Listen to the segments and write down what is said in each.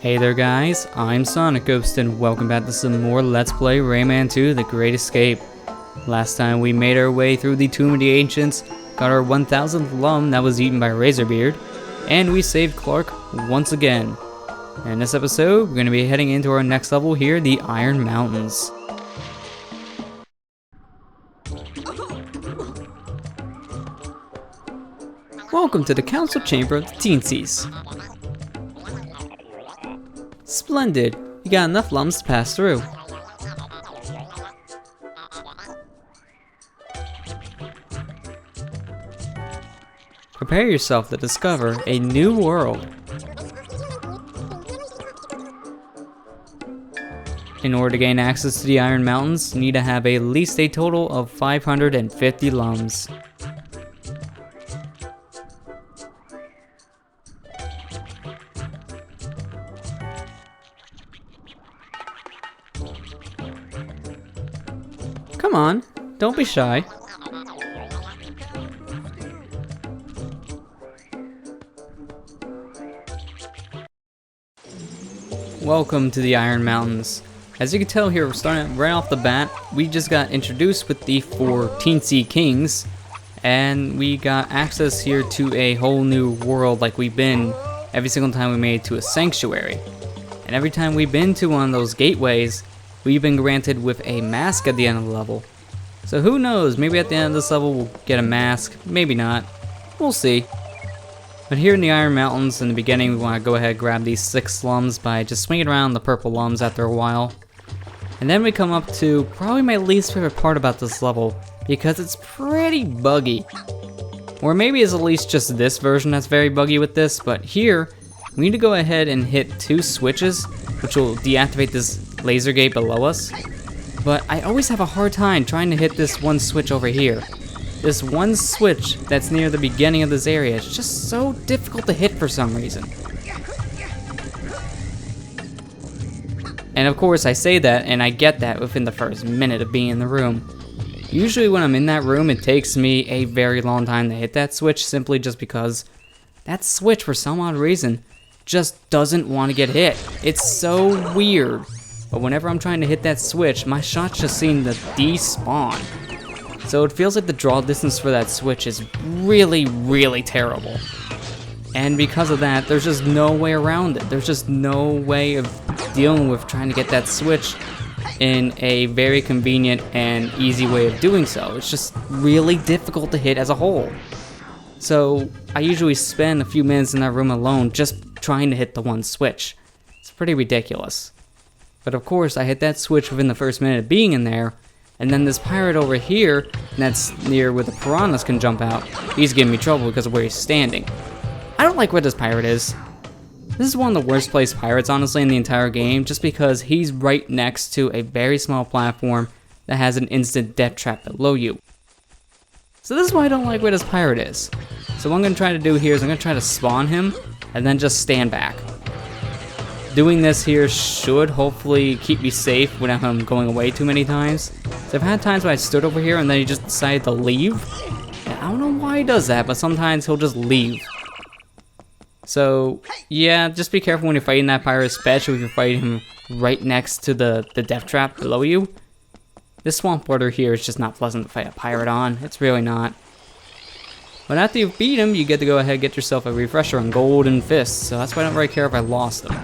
Hey there guys, I'm SonicGhost and welcome back to some more Let's Play Rayman 2 The Great Escape. Last time we made our way through the Tomb of the Ancients, got our 1000th lum that was eaten by Razorbeard, and we saved Clark once again. In this episode, we're going to be heading into our next level here, the Iron Mountains. Welcome to the Council Chamber of the Teensies. Splendid! You got enough lums to pass through. Prepare yourself to discover a new world. In order to gain access to the Iron Mountains, you need to have at least a total of 550 lums. Come on, don't be shy. Welcome to the Iron Mountains. As you can tell here, we're starting right off the bat. We just got introduced with the 4 Teensy Kings, and we got access here to a whole new world like we've been every single time we made it to a sanctuary. And every time we've been to one of those gateways, we've been granted with a mask at the end of the level. So who knows, maybe at the end of this level we'll get a mask, maybe not. We'll see. But here in the Iron Mountains, in the beginning, we want to go ahead and grab these 6 lums by just swinging around the purple lums after a while. And then we come up to probably my least favorite part about this level, because it's pretty buggy. Or maybe it's at least just this version that's very buggy with this, but here, we need to go ahead and hit 2 switches, which will deactivate this laser gate below us. But I always have a hard time trying to hit this one switch over here. This one switch that's near the beginning of this area is just so difficult to hit for some reason. And of course I say that and I get that within the first minute of being in the room. Usually when I'm in that room it takes me a very long time to hit that switch, simply just because that switch for some odd reason just doesn't want to get hit. It's so weird. But whenever I'm trying to hit that switch, my shots just seem to despawn. So it feels like the draw distance for that switch is really, really terrible. And because of that, there's just no way around it. There's just no way of dealing with trying to get that switch in a very convenient and easy way of doing so. It's just really difficult to hit as a whole. So I usually spend a few minutes in that room alone just trying to hit the one switch. It's pretty ridiculous. But of course, I hit that switch within the first minute of being in there, and then this pirate over here, that's near where the piranhas can jump out, he's giving me trouble because of where he's standing. I don't like where this pirate is. This is one of the worst placed pirates, honestly, in the entire game, just because he's right next to a very small platform that has an instant death trap below you. So this is why I don't like where this pirate is. So what I'm going to try to do here is I'm going to try to spawn him, and then just stand back. Doing this here should hopefully keep me safe without him going away too many times. So I've had times where I stood over here and then he just decided to leave. And I don't know why he does that, but sometimes he'll just leave. So yeah, just be careful when you're fighting that pirate, especially if you're fighting him right next to the death trap below you. This swamp border here is just not pleasant to fight a pirate on. It's really not. But after you beat him, you get to go ahead and get yourself a refresher on golden fists. So that's why I don't really care if I lost them.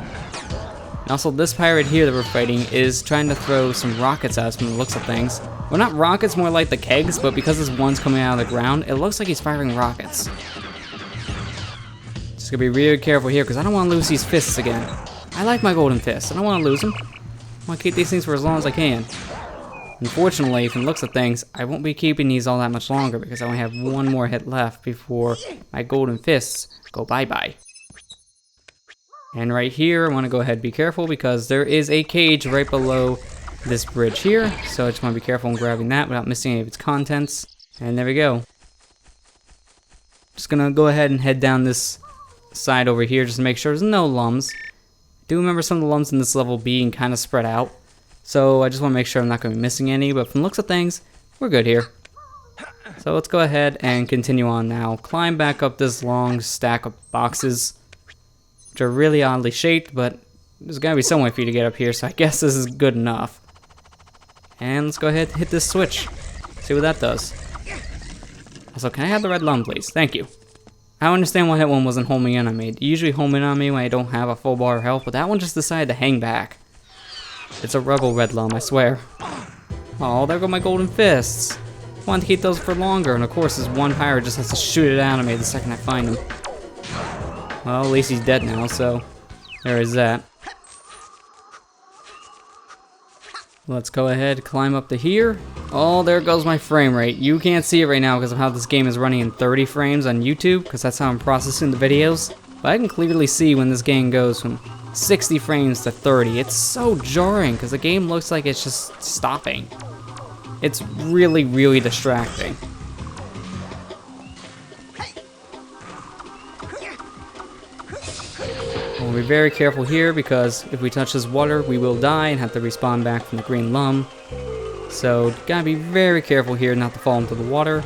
And also, this pirate here that we're fighting is trying to throw some rockets at us from the looks of things. Well, not rockets, more like the kegs, but because this one's coming out of the ground, it looks like he's firing rockets. Just gonna be really careful here, because I don't want to lose these fists again. I like my golden fists. I don't want to lose them. I want to keep these things for as long as I can. Unfortunately, from the looks of things, I won't be keeping these all that much longer, because I only have one more hit left before my golden fists go bye-bye. And right here, I want to go ahead and be careful because there is a cage right below this bridge here. So I just want to be careful in grabbing that without missing any of its contents. And there we go. Just going to go ahead and head down this side over here just to make sure there's no lums. I do remember some of the lums in this level being kind of spread out. So I just want to make sure I'm not going to be missing any. But from the looks of things, we're good here. So let's go ahead and continue on now. Climb back up this long stack of boxes, which are really oddly shaped, but there's gotta be some way for you to get up here, so I guess this is good enough. And let's go ahead and hit this switch. See what that does. Also, can I have the red lung, please? Thank you. I don't understand why that one wasn't homing in on me. They usually home in on me when I don't have a full bar of health, but that one just decided to hang back. It's a rebel red lung, I swear. Oh, there go my golden fists. I wanted to keep those for longer, and of course this one pirate just has to shoot it out of me the second I find him. Well, at least he's dead now, so there is that. Let's go ahead, climb up to here. Oh, there goes my frame rate. You can't see it right now because of how this game is running in 30 frames on YouTube, because that's how I'm processing the videos. But I can clearly see when this game goes from 60 frames to 30. It's so jarring because the game looks like it's just stopping. It's really, really distracting. We'll be very careful here because if we touch this water, we will die and have to respawn back from the green lum. So, gotta be very careful here not to fall into the water.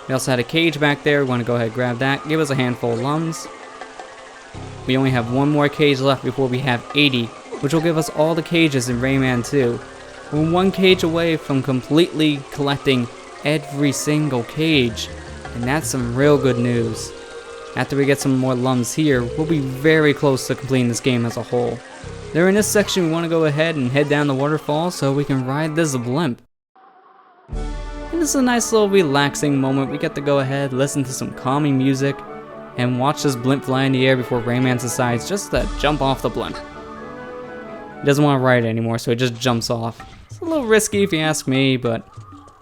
We also had a cage back there. We want to go ahead and grab that. Give us a handful of lums. We only have one more cage left before we have 80, which will give us all the cages in Rayman 2. We're one cage away from completely collecting every single cage, and that's some real good news. After we get some more lums here, we'll be very close to completing this game as a whole. There in this section, we want to go ahead and head down the waterfall so we can ride this blimp. And this is a nice little relaxing moment. We get to go ahead, listen to some calming music, and watch this blimp fly in the air before Rayman decides just to jump off the blimp. He doesn't want to ride it anymore, so he just jumps off. It's a little risky if you ask me, but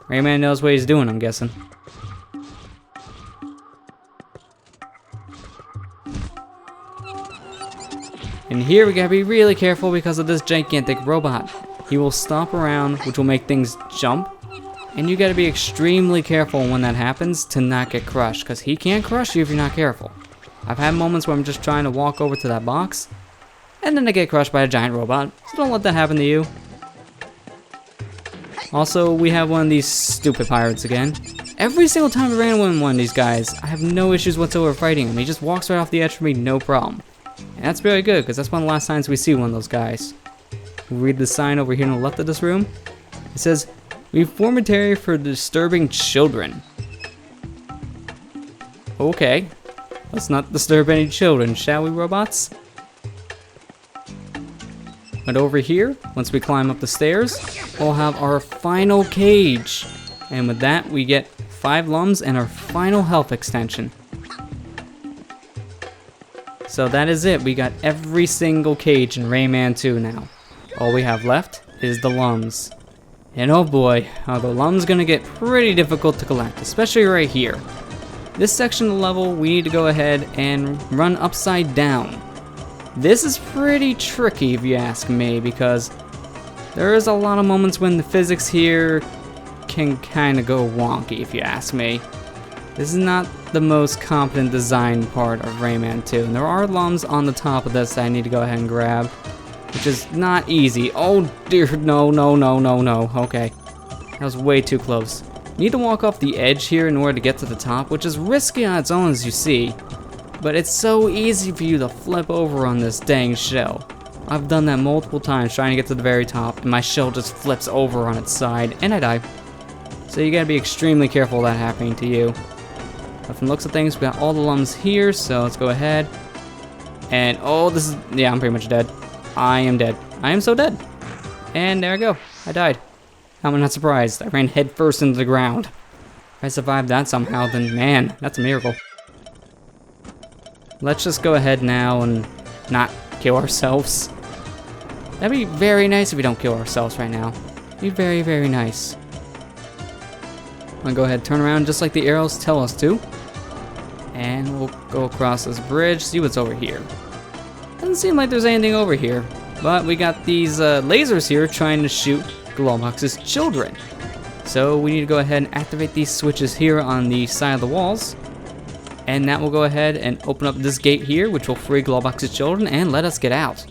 Rayman knows what he's doing, I'm guessing. And here we gotta be really careful because of this gigantic robot. He will stomp around, which will make things jump. And you gotta be extremely careful when that happens to not get crushed, because he can't crush you if you're not careful. I've had moments where I'm just trying to walk over to that box, and then I get crushed by a giant robot, so don't let that happen to you. Also, we have one of these stupid pirates again. Every single time I ran into one of these guys, I have no issues whatsoever fighting him. He just walks right off the edge for me, no problem. And that's very good, because that's one of the last times we see one of those guys. We'll read the sign over here on the left of this room. It says, "Reformatory for disturbing children." Okay. Let's not disturb any children, shall we, robots? But over here, once we climb up the stairs, we'll have our final cage. And with that, we get 5 lums and our final health extension. So that is it. We got every single cage in Rayman 2 now. All we have left is the lums. And oh boy, are the lums gonna get pretty difficult to collect, especially right here. This section of the level, we need to go ahead and run upside down. This is pretty tricky if you ask me, because there is a lot of moments when the physics here can kind of go wonky if you ask me. This is not the most competent design part of Rayman 2, and there are lums on the top of this that I need to go ahead and grab, which is not easy. Oh dear, no, no, no, no, no. Okay, that was way too close. You need to walk off the edge here in order to get to the top, which is risky on its own as you see, but it's so easy for you to flip over on this dang shell. I've done that multiple times trying to get to the very top, and my shell just flips over on its side, and I die. So you gotta be extremely careful of that happening to you. But from the looks of things, we got all the lums here, so let's go ahead. And oh, this is, yeah, I'm pretty much dead. I am dead. I am so dead. And there I go. I died. I'm not surprised. I ran head first into the ground. If I survived that somehow, then man, that's a miracle. Let's just go ahead now and not kill ourselves. That'd be very nice if we don't kill ourselves right now. It'd be very, very nice. I'm gonna go ahead and turn around just like the arrows tell us to. And we'll go across this bridge, see what's over here. Doesn't seem like there's anything over here. But we got these lasers here trying to shoot Globox's children. So we need to go ahead and activate these switches here on the side of the walls. And that will go ahead and open up this gate here, which will free Globox's children and let us get out.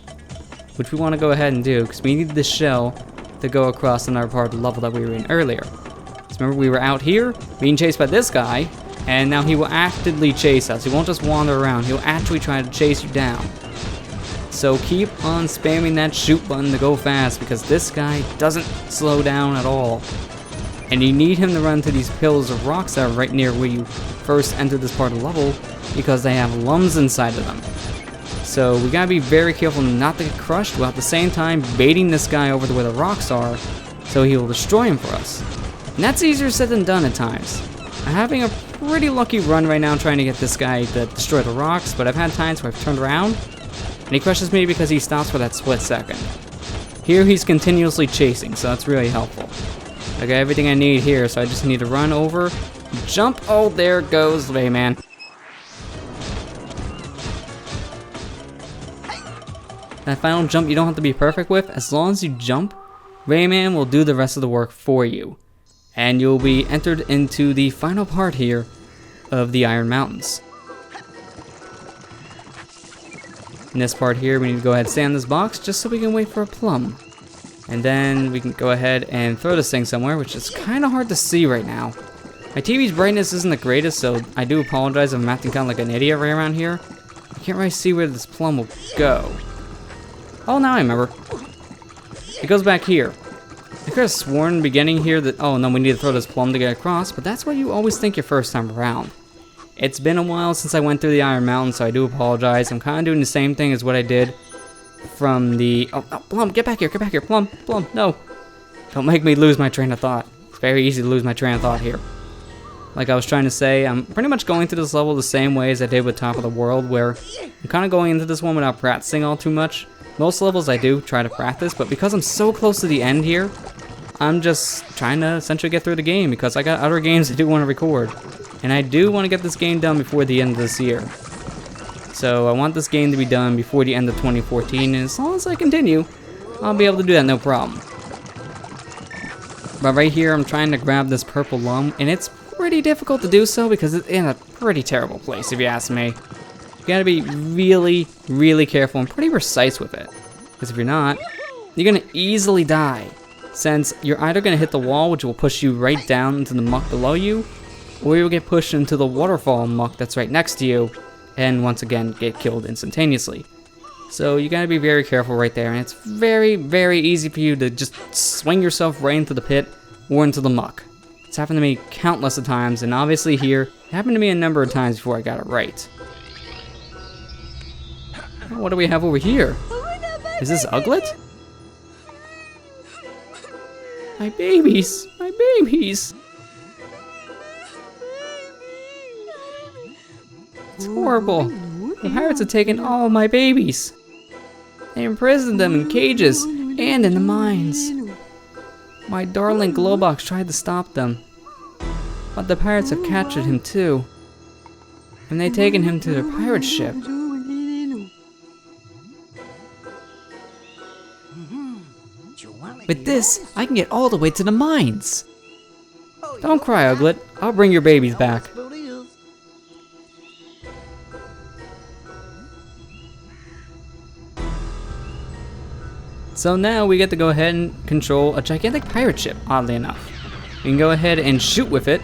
Which we want to go ahead and do, because we need this shell to go across another part of the level that we were in earlier. So remember, we were out here, being chased by this guy, and now he will actively chase us. He won't just wander around, he'll actually try to chase you down. So keep on spamming that shoot button to go fast, because this guy doesn't slow down at all. And you need him to run to these pillars of rocks that are right near where you first entered this part of the level, because they have lums inside of them. So we gotta be very careful not to get crushed, while at the same time baiting this guy over to where the rocks are, so he will destroy him for us. And that's easier said than done at times. I'm having a pretty lucky run right now trying to get this guy to destroy the rocks, but I've had times where I've turned around, and he crushes me because he stops for that split second. Here he's continuously chasing, so that's really helpful. I got everything I need here, so I just need to run over, jump. Oh, there goes Rayman. That final jump you don't have to be perfect with. As long as you jump, Rayman will do the rest of the work for you. And you'll be entered into the final part here of the Iron Mountains. In this part here, we need to go ahead and stay on this box just so we can wait for a plum. And then we can go ahead and throw this thing somewhere, which is kind of hard to see right now. My TV's brightness isn't the greatest, so I do apologize if I'm acting kind of like an idiot right around here. I can't really see where this plum will go. Oh, now I remember. It goes back here. I could have sworn beginning here that, oh no, we need to throw this plum to get across, but that's what you always think your first time around. It's been a while since I went through the Iron Mountain, so I do apologize. I'm kind of doing the same thing as what I did from the... Oh, Plum, get back here, Plum, no. Don't make me lose my train of thought. It's very easy to lose my train of thought here. Like I was trying to say, I'm pretty much going through this level the same way as I did with Top of the World, where I'm kind of going into this one without practicing all too much. Most levels I do try to practice, but because I'm so close to the end here, I'm just trying to essentially get through the game, because I got other games I do want to record. And I do want to get this game done before the end of this year. So I want this game to be done before the end of 2014, and as long as I continue, I'll be able to do that no problem. But right here, I'm trying to grab this purple lum, and it's pretty difficult to do so because it's in a pretty terrible place, if you ask me. You gotta be really, really careful and pretty precise with it. Because if you're not, you're gonna easily die, since you're either gonna hit the wall, which will push you right down into the muck below you, or you'll get pushed into the waterfall muck that's right next to you, and once again get killed instantaneously. So you gotta be very careful right there, and it's very, very easy for you to just swing yourself right into the pit or into the muck. It's happened to me countless of times, and obviously here, it happened to me a number of times before I got it right. Oh, what do we have over here? Is this Uglet? My babies! My babies! It's horrible. The pirates have taken all of my babies. They imprisoned them in cages and in the mines. My darling Globox tried to stop them, but the pirates have captured him too, and they've taken him to their pirate ship. With this, I can get all the way to the mines. Don't cry, Uglet. I'll bring your babies back. So now we get to go ahead and control a gigantic pirate ship, oddly enough. We can go ahead and shoot with it,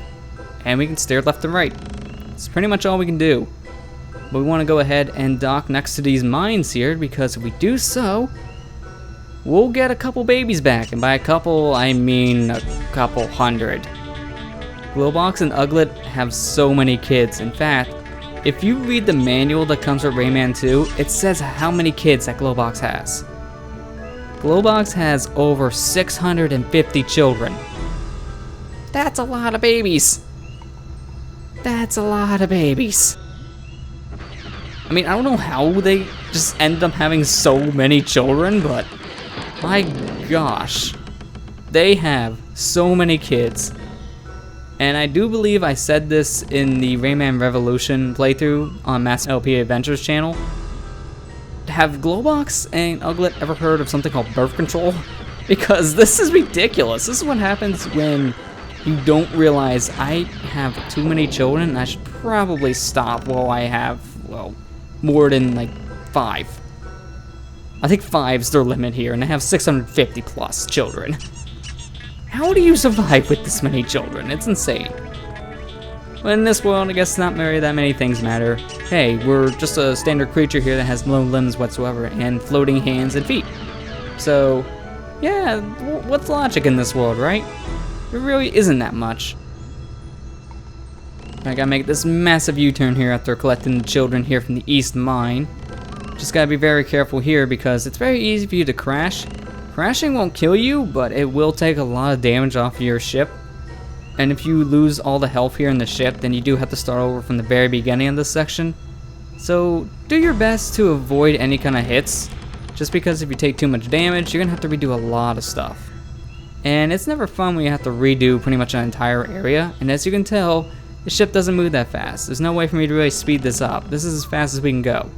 and we can steer left and right. It's pretty much all we can do. But we want to go ahead and dock next to these mines here, because if we do so, we'll get a couple babies back. And by a couple, I mean a couple hundred. Globox and Uglet have so many kids. In fact, if you read the manual that comes with Rayman 2, it says how many kids that Globox has. Globox has over 650 children. That's a lot of babies. That's a lot of babies. I mean, I don't know how they just ended up having so many children, but my gosh, they have so many kids. And I do believe I said this in the Rayman Revolution playthrough on Mass LP Adventures channel. Have Globox and Uglet ever heard of something called birth control? Because this is ridiculous. This is what happens when you don't realize I have too many children and I should probably stop while I have, well, more than like 5. I think 5's their limit here, and I have 650 plus children. How do you survive with this many children? It's insane. But in this world, I guess not very that many things matter. hey, we're just a standard creature here that has no limbs whatsoever and floating hands and feet. So, yeah, what's logic in this world, right? It really isn't that much. I gotta make this massive U-turn here after collecting the children here from the East Mine. Just gotta be very careful here because it's very easy for you to crash. Crashing won't kill you, but it will take a lot of damage off of your ship. And if you lose all the health here in the ship, then you do have to start over from the very beginning of this section. So do your best to avoid any kind of hits, just because if you take too much damage, you're gonna have to redo a lot of stuff. And it's never fun when you have to redo pretty much an entire area, and as you can tell, the ship doesn't move that fast. There's no way for me to really speed this up. This is as fast as we can go.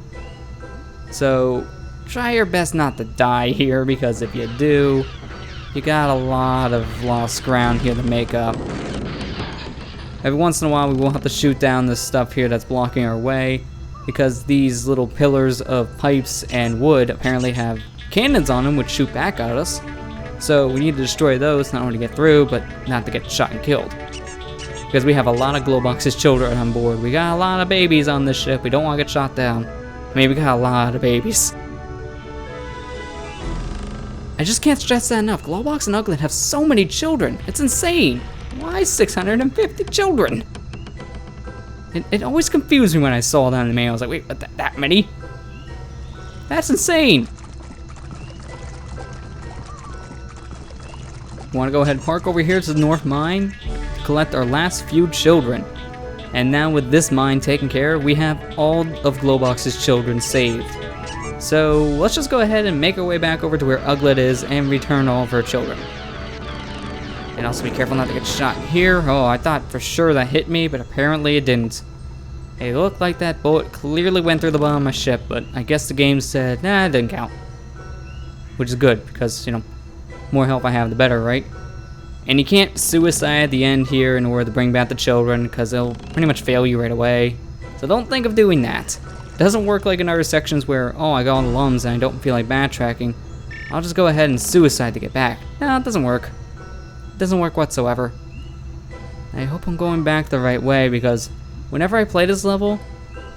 So try your best not to die here, because if you do, you got a lot of lost ground here to make up. Every once in a while we will have to shoot down this stuff here that's blocking our way, because these little pillars of pipes and wood apparently have cannons on them which shoot back at us. So we need to destroy those, not only to get through, but not to get shot and killed. Because we have a lot of Globox's children on board. We got a lot of babies on this ship. We don't want to get shot down. I mean, we got a lot of babies. I just can't stress that enough. Globox and Uglet have so many children. It's insane. Why 650 children? It always confused me when I saw that in the mail. I was like, wait, what, that many? That's insane. Want to go ahead and park over here to the North Mine to collect our last few children. And now with this mine taken care of, we have all of Globox's children saved. So let's just go ahead and make our way back over to where Uglet is and return all of her children. And also be careful not to get shot here. Oh, I thought for sure that hit me, but apparently it didn't. It looked like that bullet clearly went through the bottom of my ship, but I guess the game said, nah, it didn't count. Which is good, because, you know, more health I have, the better, right? And you can't suicide at the end here in order to bring back the children, because they'll pretty much fail you right away. So don't think of doing that. It doesn't work like in other sections where, oh, I got all the lums and I don't feel like backtracking. I'll just go ahead and suicide to get back. No, it doesn't work. It doesn't work whatsoever. I hope I'm going back the right way, because whenever I play this level,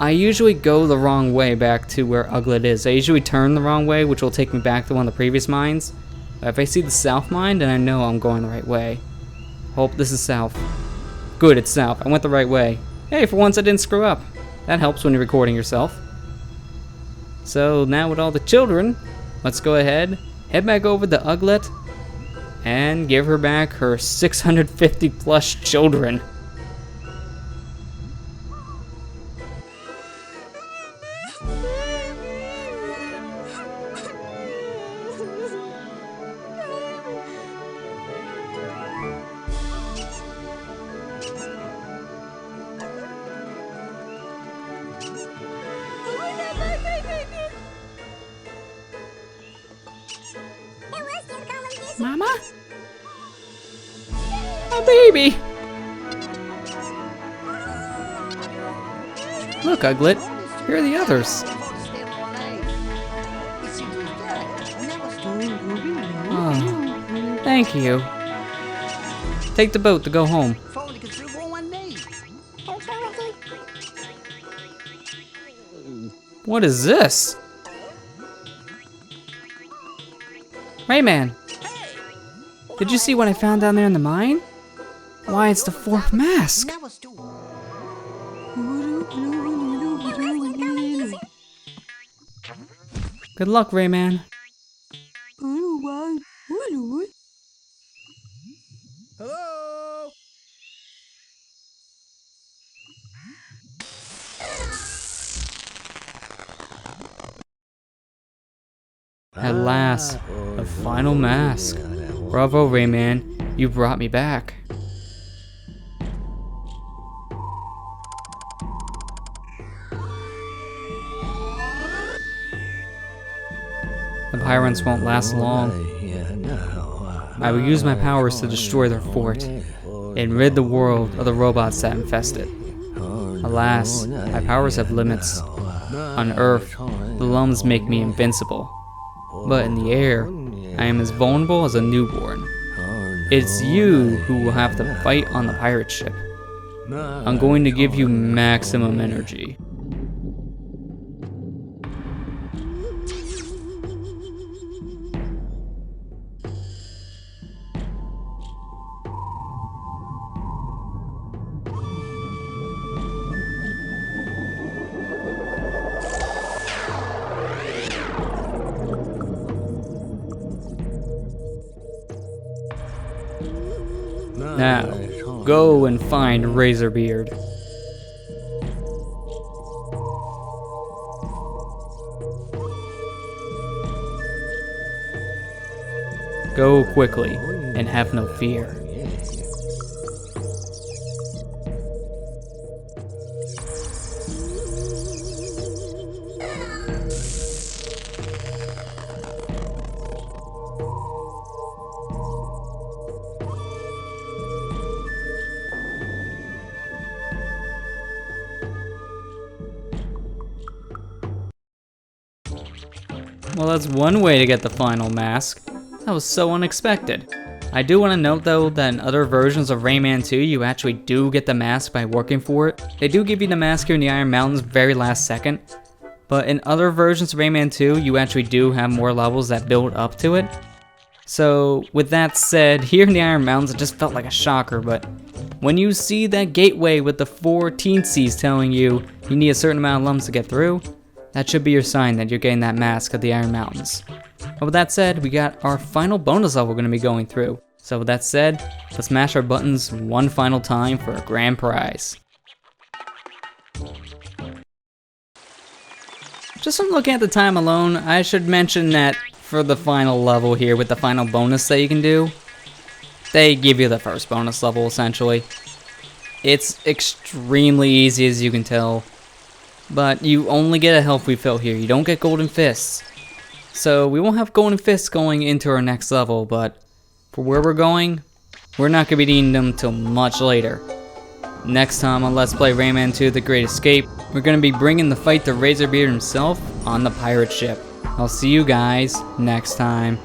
I usually go the wrong way back to where Uglet is. I usually turn the wrong way, which will take me back to one of the previous mines. But if I see the south mine, then I know I'm going the right way. Hope this is south. Good, it's south. I went the right way. Hey, for once I didn't screw up. That helps when you're recording yourself. So now with all the children, let's go ahead, head back over to Uglet, and give her back her 650 plus children. Mama? Oh, baby! Look, Uglet. Here are the others. Oh, thank you. Take the boat to go home. What is this? Rayman! Did you see what I found down there in the mine? Why, it's the fourth mask! Good luck, Rayman. Hello? At last, the final mask. Bravo, Rayman. You brought me back. The pirates won't last long. I will use my powers to destroy their fort and rid the world of the robots that infest it. Alas, my powers have limits. On Earth, the lums make me invincible. But in the air, I am as vulnerable as a newborn. It's you who will have to fight on the pirate ship. I'm going to give you maximum energy. Now, go and find Razorbeard. Go quickly, and have no fear. Well, that's one way to get the final mask. That was so unexpected. I do want to note though that in other versions of Rayman 2, you actually do get the mask by working for it. They do give you the mask here in the Iron Mountains very last second, but in other versions of Rayman 2, you actually do have more levels that build up to it. So with that said, here in the Iron Mountains it just felt like a shocker, but when you see that gateway with the 4 teensies telling you you need a certain amount of lumps to get through, that should be your sign that you're getting that mask of the Iron Mountains. But with that said, we got our final bonus level we're going to be going through. So with that said, let's mash our buttons one final time for a grand prize. Just from looking at the time alone, I should mention that for the final level here with the final bonus that you can do, they give you the first bonus level essentially. It's extremely easy as you can tell, but you only get a health refill here. You don't get golden fists. So we won't have golden fists going into our next level, but for where we're going, we're not going to be needing them till much later. Next time on Let's Play Rayman 2 The Great Escape, we're going to be bringing the fight to Razorbeard himself on the pirate ship. I'll see you guys next time.